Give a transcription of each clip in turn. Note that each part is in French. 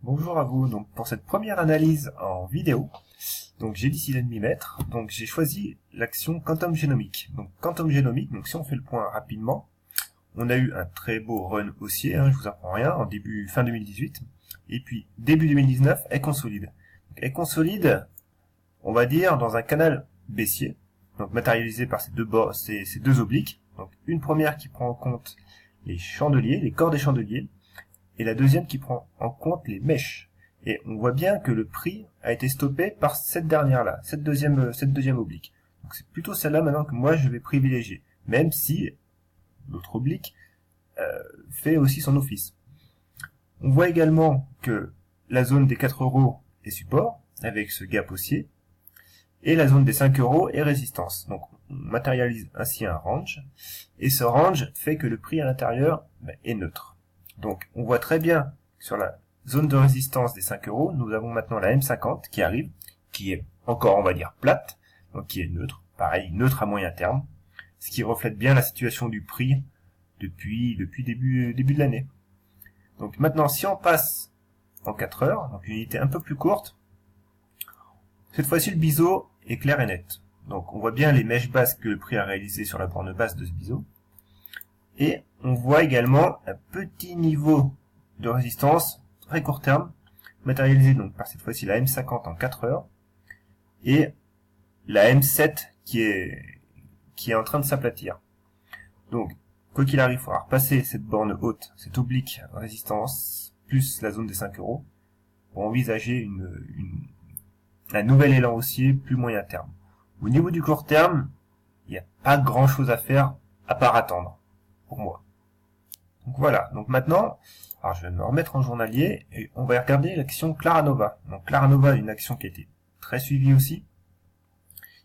Bonjour à vous. Donc pour cette première analyse en vidéo, donc j'ai décidé de m'y mettre. Donc j'ai choisi l'action Quantum Génomique. Donc Quantum Génomique, donc si on fait le point rapidement, on a eu un très beau run haussier, je vous apprends rien, en fin 2018, et puis début 2019, elle consolide. Donc, elle consolide, on va dire, dans un canal baissier, donc matérialisé par ces deux obliques. Donc une première qui prend en compte les chandeliers, les corps des chandeliers, et la deuxième qui prend en compte les mèches. Et on voit bien que le prix a été stoppé par cette dernière-là, cette deuxième oblique. Donc c'est plutôt celle-là maintenant que moi je vais privilégier, même si l'autre oblique fait aussi son office. On voit également que la zone des 4 € est support, avec ce gap haussier, et la zone des 5 € est résistance. Donc on matérialise ainsi un range, et ce range fait que le prix à l'intérieur est neutre. Donc on voit très bien que sur la zone de résistance des 5 €, nous avons maintenant la M50 qui arrive, qui est encore, on va dire, plate, donc qui est neutre, pareil, neutre à moyen terme, ce qui reflète bien la situation du prix depuis début de l'année. Donc maintenant, si on passe en 4 heures, donc une unité un peu plus courte, cette fois-ci le biseau est clair et net. Donc on voit bien les mèches basses que le prix a réalisées sur la borne basse de ce biseau. Et on voit également un petit niveau de résistance très court terme, matérialisé donc par cette fois-ci la M50 en 4 heures, et la M7 qui est en train de s'aplatir. Donc, quoi qu'il arrive, il faudra repasser cette borne haute, cette oblique résistance, plus la zone des 5 € pour envisager un nouvel élan haussier plus moyen terme. Au niveau du court terme, il n'y a pas grand chose à faire à part attendre, pour moi. Donc voilà, donc maintenant, alors je vais me remettre en journalier et on va regarder l'action Claranova. Donc Claranova est une action qui a été très suivie aussi,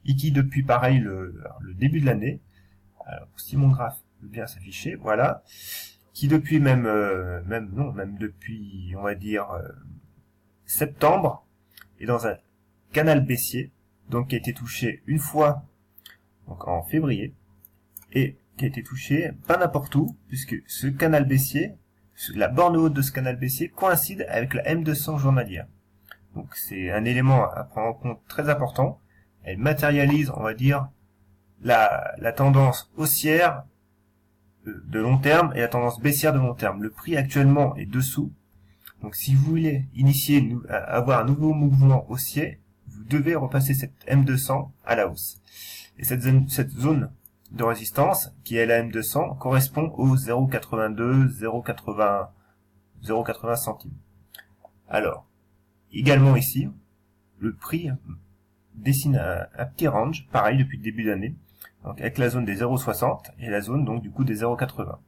et qui depuis pareil le début de l'année, alors si mon graphe veut bien s'afficher, voilà, qui depuis même depuis on va dire septembre est dans un canal baissier, donc qui a été touché une fois donc en février, et qui a été touché pas n'importe où, puisque ce canal baissier, la borne haute de ce canal baissier coïncide avec la M200 journalière. Donc c'est un élément à prendre en compte très important. Elle matérialise, on va dire, la tendance haussière de long terme et la tendance baissière de long terme. Le prix actuellement est dessous. Donc si vous voulez avoir un nouveau mouvement haussier, vous devez repasser cette M200 à la hausse. Et cette zone de résistance, qui est la M200, correspond au 0,82, 0,80 centimes. Alors, également ici, le prix dessine un petit range, pareil depuis le début d'année, donc avec la zone des 0,60 et la zone donc du coup des 0,80.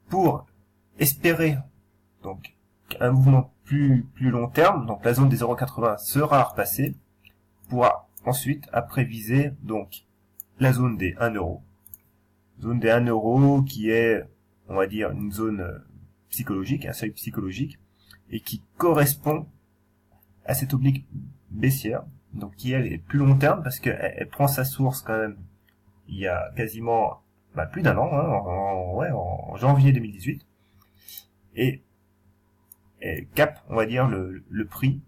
Pour espérer donc un mouvement plus long terme, donc la zone des 0,80 sera repassée, pourra ensuite après viser donc la zone des 1 €. Zone des 1 € qui est, on va dire, une zone psychologique, un seuil psychologique, et qui correspond à cette oblique baissière, donc qui elle est plus long terme parce qu'elle prend sa source quand même il y a quasiment plus d'un an, en janvier 2018, et elle capte, on va dire, le prix,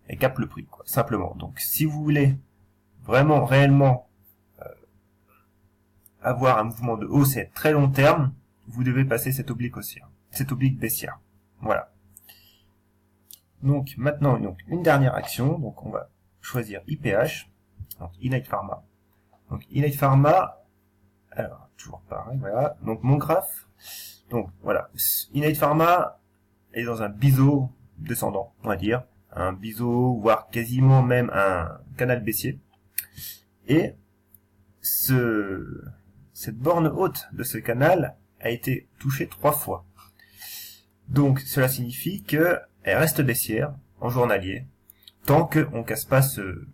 elle capte le prix, quoi, simplement. Donc si vous voulez vraiment, réellement avoir un mouvement de hausse et très long terme, vous devez passer cette oblique haussière, cette oblique baissière. Voilà. Donc maintenant, une dernière action, donc on va choisir IPH, donc Innate Pharma. Donc Innate Pharma, alors toujours pareil, voilà. Donc mon graphe, donc voilà, Innate Pharma est dans un biseau descendant, on va dire, un biseau, voire quasiment même un canal baissier, et cette borne haute de ce canal a été touchée 3 fois. Donc cela signifie que elle reste baissière en journalier tant qu'on casse pas ce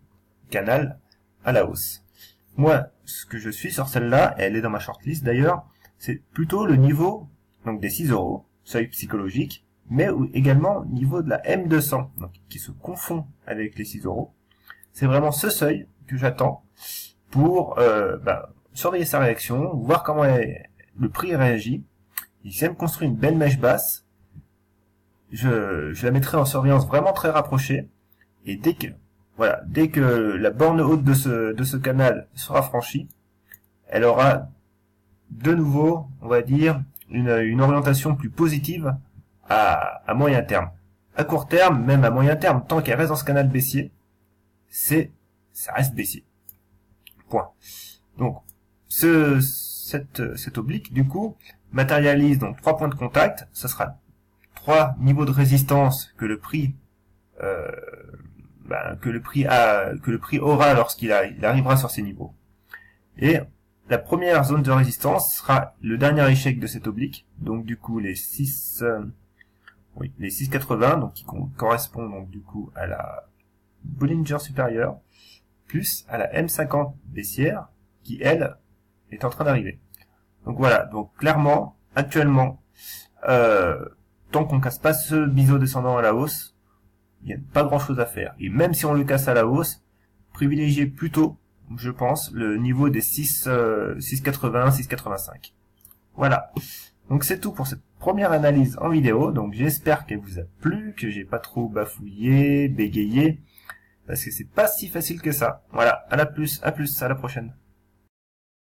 canal à la hausse. Moi, ce que je suis sur celle-là, elle est dans ma shortlist d'ailleurs, c'est plutôt le niveau donc des 6 €, seuil psychologique, mais également niveau de la M200, donc qui se confond avec les 6 €. C'est vraiment ce seuil que j'attends pour surveiller sa réaction, voir comment le prix réagit. Et si elle me construit une belle mèche basse, je la mettrai en surveillance vraiment très rapprochée, et dès que la borne haute de ce canal sera franchie, elle aura de nouveau, on va dire, une orientation plus positive à moyen terme. À court terme, même à moyen terme, tant qu'elle reste dans ce canal baissier, ça reste baissier. Point. Donc, cette oblique, du coup, matérialise donc 3 points de contact. Ça sera 3 niveaux de résistance que le prix aura lorsqu'il arrivera sur ces niveaux. Et la première zone de résistance sera le dernier échec de cette oblique, donc du coup les 6,80, donc qui correspond donc du coup à la Bollinger supérieure, plus à la M50 baissière, qui elle est en train d'arriver. Donc voilà, donc clairement, actuellement, tant qu'on casse pas ce biseau descendant à la hausse, il n'y a pas grand chose à faire. Et même si on le casse à la hausse, privilégiez plutôt, je pense, le niveau des 6,80, 6,85. Voilà. Donc c'est tout pour cette première analyse en vidéo. Donc j'espère qu'elle vous a plu, que j'ai pas trop bafouillé, bégayé, parce que c'est pas si facile que ça. Voilà. À la prochaine.